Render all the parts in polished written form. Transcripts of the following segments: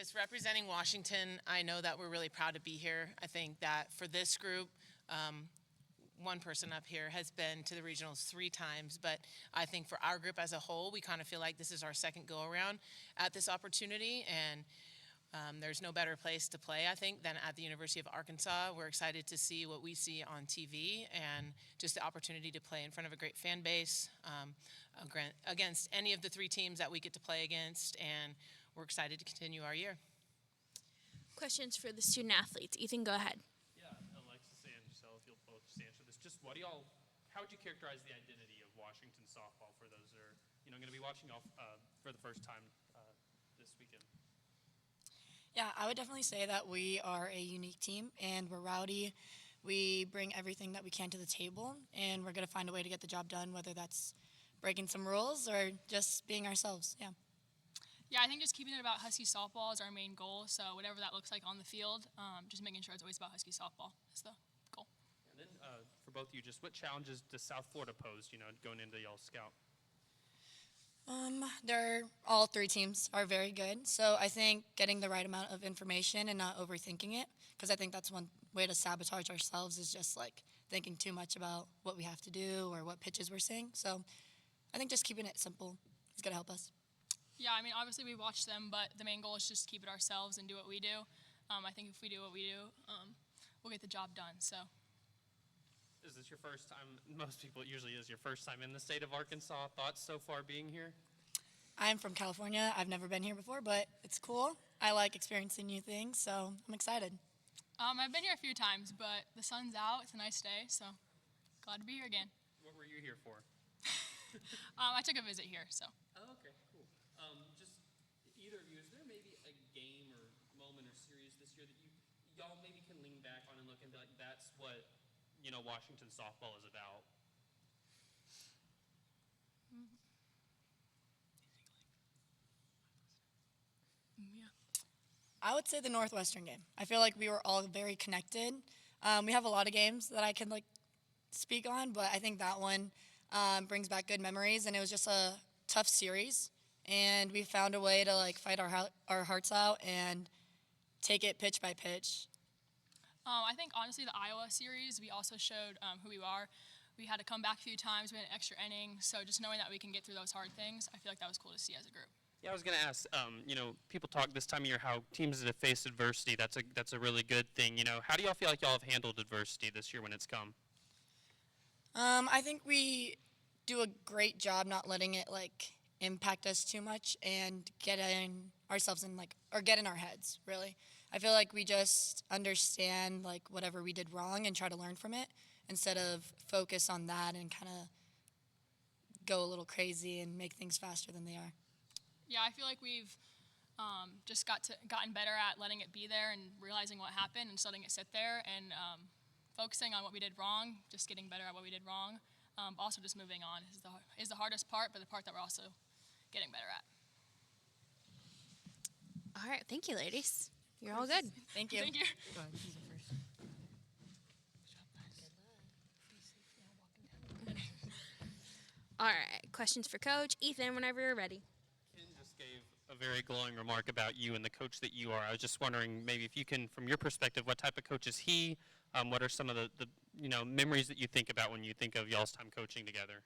just representing Washington, I know that we're really proud to be here. I think that for this group, one person up here has been to the regionals 3 times, but I think for our group as a whole, we kind of feel like this is our second go-around at this opportunity, and there's no better place to play, I think, than at the University of Arkansas. We're excited to see what we see on TV and just the opportunity to play in front of a great fan base against any of the 3 teams that we get to play against, and we're excited to continue our year. Questions for the student athletes. Ethan, go ahead. Yeah, Alexis and Giselle, if you'll both just answer this. Just how would you characterize the identity of Washington softball for those that are, going to be watching off for the first time this weekend? Yeah, I would definitely say that we are a unique team, and we're rowdy. We bring everything that we can to the table, and we're going to find a way to get the job done, whether that's breaking some rules or just being ourselves. Yeah. Yeah, I think just keeping it about Husky softball is our main goal. So whatever that looks like on the field, just making sure it's always about Husky softball is the goal. And then for both of you, just what challenges does South Florida pose, going into y'all's scout? All 3 teams are very good. So I think getting the right amount of information and not overthinking it, because I think that's one way to sabotage ourselves is just like thinking too much about what we have to do or what pitches we're seeing. So I think just keeping it simple is going to help us. Yeah, I mean, obviously we watch them, but the main goal is just to keep it ourselves and do what we do. I think if we do what we do, we'll get the job done. So. Is this your first time? Most people, it usually is your first time in the state of Arkansas. Thoughts so far being here? I'm from California. I've never been here before, but it's cool. I like experiencing new things, so I'm excited. I've been here a few times, but the sun's out. It's a nice day, so glad to be here again. What were you here for? I took a visit here, so. Oh, okay, cool. Just either of you, is there maybe a game or moment or series this year that y'all maybe can lean back on and look and be like, that's what Washington softball is about? Yeah. I would say the Northwestern game. I feel like we were all very connected. We have a lot of games that I can speak on, but I think that one brings back good memories, and it was just a tough series, and we found a way to fight our hearts out and take it pitch by pitch. I think, honestly, the Iowa series, we also showed who we are. We had to come back a few times. We had an extra inning. So just knowing that we can get through those hard things, I feel like that was cool to see as a group. Yeah, I was going to ask, people talk this time of year how teams that have faced adversity, that's a really good thing. How do y'all feel like y'all have handled adversity this year when it's come? I think we do a great job not letting it, impact us too much and get in ourselves in, or get in our heads, really. I feel like we just understand whatever we did wrong and try to learn from it instead of focus on that and kind of go a little crazy and make things faster than they are. Yeah, I feel like we've just gotten better at letting it be there and realizing what happened and just letting it sit there and focusing on what we did wrong, just getting better at what we did wrong. Also just moving on is the hardest part, but the part that we're also getting better at. All right, thank you, ladies. You're all good. Thank you. Thank you. Go ahead. All right, questions for Coach. Ethan, whenever you're ready. Ken just gave a very glowing remark about you and the coach that you are. I was just wondering maybe if you can, from your perspective, what type of coach is he? What are some of the memories that you think about when you think of y'all's time coaching together?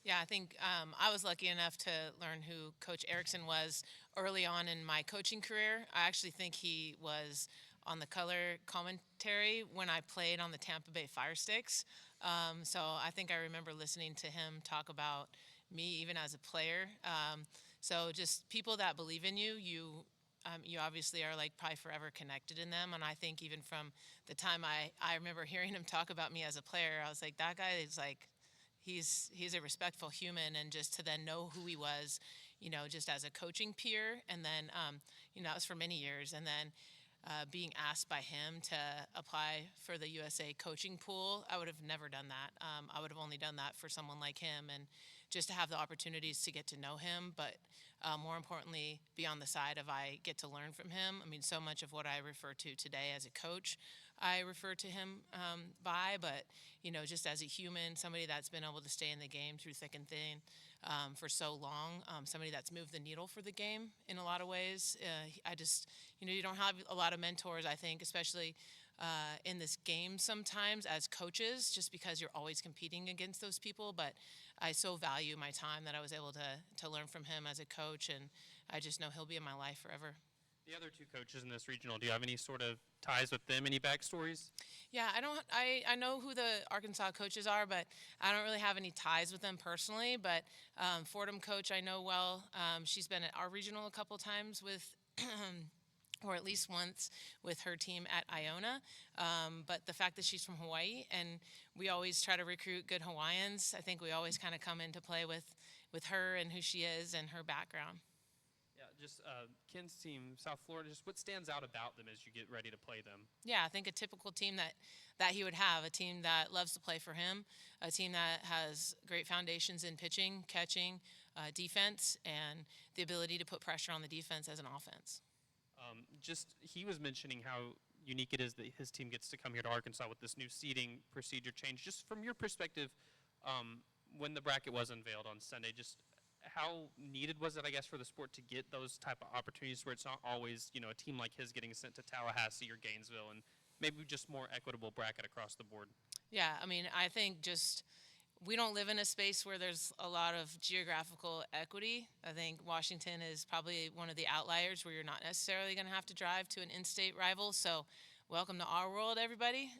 Yeah, I think I was lucky enough to learn who Coach Erickson was early on in my coaching career. I actually think he was on the color commentary when I played on the Tampa Bay Fire Sticks. So I think I remember listening to him talk about me even as a player. So just people that believe in you, you obviously are probably forever connected in them. And I think even from the time I remember hearing him talk about me as a player, I was like, that guy is he's a respectful human, and just to then know who he was, just as a coaching peer, and then, that was for many years, and then being asked by him to apply for the USA coaching pool, I would have never done that. I would have only done that for someone like him, and just to have the opportunities to get to know him, but more importantly, be on the side of I get to learn from him. I mean, so much of what I refer to today as a coach, I refer to him by, but, just as a human, somebody that's been able to stay in the game through thick and thin, for so long. Somebody that's moved the needle for the game in a lot of ways. You don't have a lot of mentors, I think, especially in this game sometimes as coaches, just because you're always competing against those people. But I so value my time that I was able to learn from him as a coach, and I just know he'll be in my life forever. The other two coaches in this regional, do you have any sort of ties with them? Any backstories? Yeah, I know who the Arkansas coaches are, but I don't really have any ties with them personally. But Fordham coach I know well. She's been at our regional a couple times with, or at least once with her team at Iona. But the fact that she's from Hawaii, and we always try to recruit good Hawaiians, I think we always kind of come into play with her and who she is and her background. Yeah, just Ken's team, South Florida, just what stands out about them as you get ready to play them? Yeah, I think a typical team that he would have, a team that loves to play for him, a team that has great foundations in pitching, catching, defense, and the ability to put pressure on the defense as an offense. He was mentioning how unique it is that his team gets to come here to Arkansas with this new seating procedure change. Just from your perspective, when the bracket was unveiled on Sunday, just how needed was it, I guess, for the sport to get those type of opportunities where it's not always, a team like his getting sent to Tallahassee or Gainesville, and maybe just more equitable bracket across the board? Yeah, I mean, I think just we don't live in a space where there's a lot of geographical equity. I think Washington is probably one of the outliers where you're not necessarily going to have to drive to an in-state rival. So welcome to our world, everybody.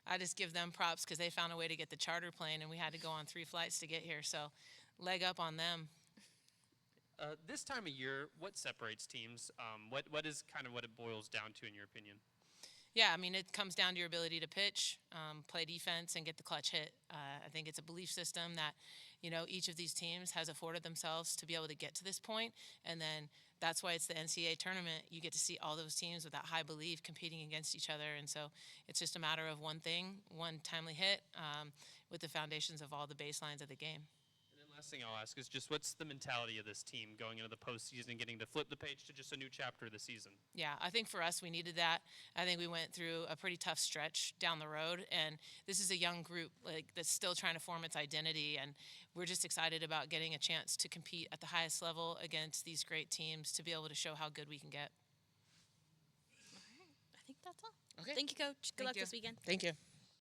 I just give them props because they found a way to get the charter plane, and we had to go on 3 flights to get here. So leg up on them. This time of year, what separates teams? What is kind of what it boils down to, in your opinion? Yeah, I mean, it comes down to your ability to pitch, play defense, and get the clutch hit. I think it's a belief system that, each of these teams has afforded themselves to be able to get to this point. And then that's why it's the NCAA tournament. You get to see all those teams with that high belief competing against each other. And so it's just a matter of one thing, one timely hit with the foundations of all the baselines of the game. Last thing I'll ask is just what's the mentality of this team going into the postseason and getting to flip the page to just a new chapter of the season? Yeah, I think for us, we needed that. I think we went through a pretty tough stretch down the road, and this is a young group that's still trying to form its identity, and we're just excited about getting a chance to compete at the highest level against these great teams to be able to show how good we can get. All right, I think that's all. Okay. Thank you, Coach. Good Thank luck you. this weekend. Thank you.